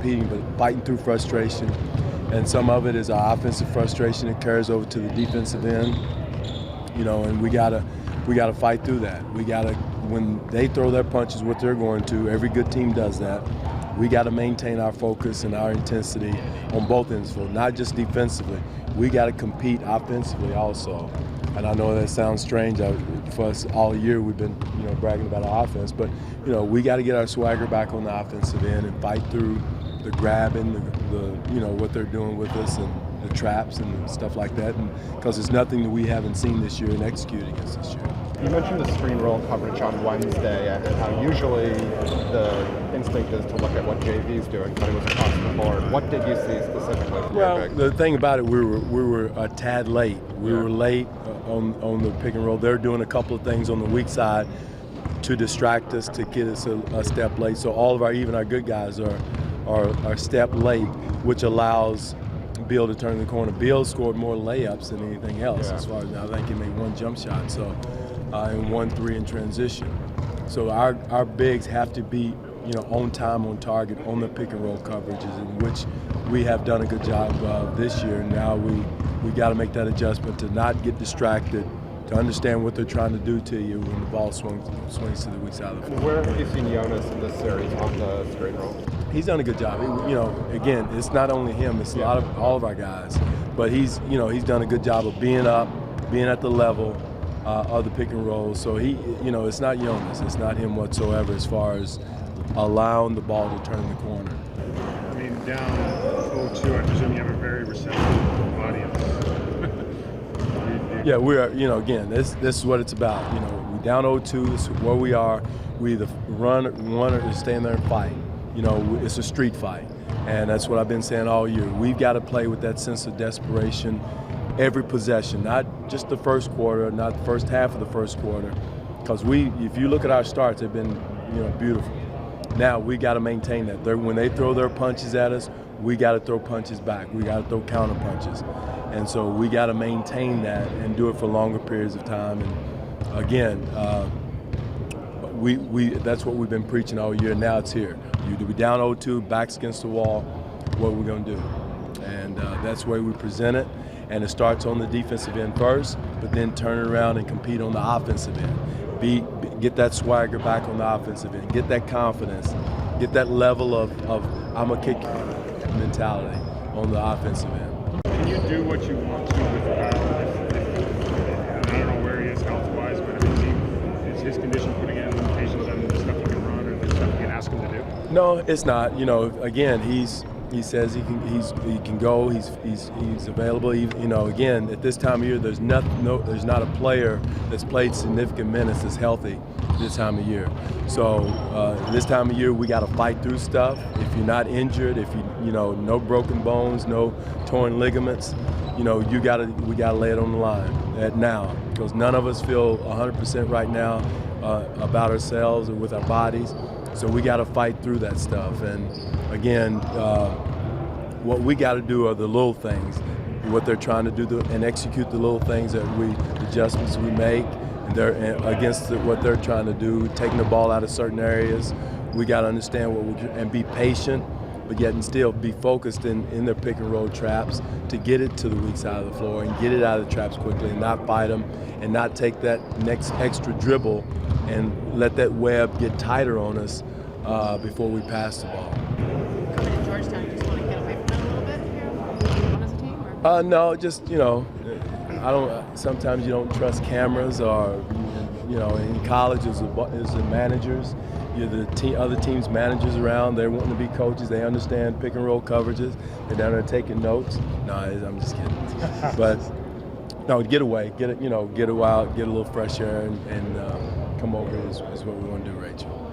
competing, but fighting through frustration. And some of it is our offensive frustration. It carries over to the defensive end, and we gotta fight through that. We gotta, when they throw their punches, what they're going to, every good team does that. We got to maintain our focus and our intensity on both ends, not just defensively. We got to compete offensively also. And I know that sounds strange. For us all year, we've been bragging about our offense, but we got to get our swagger back on the offensive end and fight through the grabbing, the what they're doing with us, and the traps and stuff like that. And because there's nothing that we haven't seen this year and executing against this year. You mentioned the screen roll coverage on Wednesday and how usually the instinct is to look at what JV's doing, but it was across the board. What did you see specifically from your big? The thing about it, we were a tad late. We were late on the pick and roll. They're doing a couple of things on the weak side to distract us, to get us a step late. So all of even our good guys are a step late, which allows Beal to turn the corner. Beal scored more layups than anything else, as far as I think he made one jump shot. So. And 1-3 in transition. So our bigs have to be, on time, on target, on the pick and roll coverages, in which we have done a good job this year. Now we got to make that adjustment to not get distracted, to understand what they're trying to do to you when the ball swings to the weak side of the floor. Where have you seen Jonas in this series on the screen roll? He's done a good job. Again, it's not only him; it's a lot of all of our guys. But he's done a good job of being up, being at the level of the pick and roll. So it's not Jonas, it's not him whatsoever as far as allowing the ball to turn the corner. I mean, down 0-2, I presume you have a very receptive audience. Yeah, we are, again, this is what it's about. We down 0-2, this is where we are. We either run or stay in there and fight. It's a street fight. And that's what I've been saying all year. We've got to play with that sense of desperation every possession, not just the first quarter, not the first half of the first quarter, because if you look at our starts, they've been beautiful. Now we got to maintain that. When they throw their punches at us, we got to throw punches back. We got to throw counter punches, and so we got to maintain that and do it for longer periods of time. And again, that's what we've been preaching all year. Now it's here. We down 0-2, backs against the wall. What are we going to do? And that's the way we present it. And it starts on the defensive end first, but then turn it around and compete on the offensive end. Get that swagger back on the offensive end. Get that confidence. Get that level of I'm a kick mentality on the offensive end. Can you do what you want to with Kyle? I don't know where he is health-wise, but is his condition putting in limitations on the stuff he can run or the stuff you can ask him to do? No, it's not. Again, he says he can go. He's available. Again, at this time of year, there's not a player that's played significant minutes that's healthy this time of year. So this time of year, we got to fight through stuff. If you're not injured, if no broken bones, no torn ligaments, we gotta lay it on the line now, because none of us feel 100% right now about ourselves or with our bodies. So we got to fight through that stuff. And again, what we got to do are the little things, what they're trying to do and execute the little things adjustments we make, and they're against what they're trying to do, taking the ball out of certain areas. We got to understand and be patient, but yet and still be focused in their pick and roll traps to get it to the weak side of the floor and get it out of the traps quickly and not fight them and not take that next extra dribble and let that web get tighter on us before we pass the ball. Coming to Georgetown, you just want to get away from that a little bit here as a team? Or? No, just, I don't. Sometimes you don't trust cameras, or in college as the managers, other teams' managers around. They're wanting to be coaches. They understand pick and roll coverages. They're down there taking notes. No, I'm just kidding. But no, get away, get it out, get a little fresh air, and come over is what we want to do, Rachel.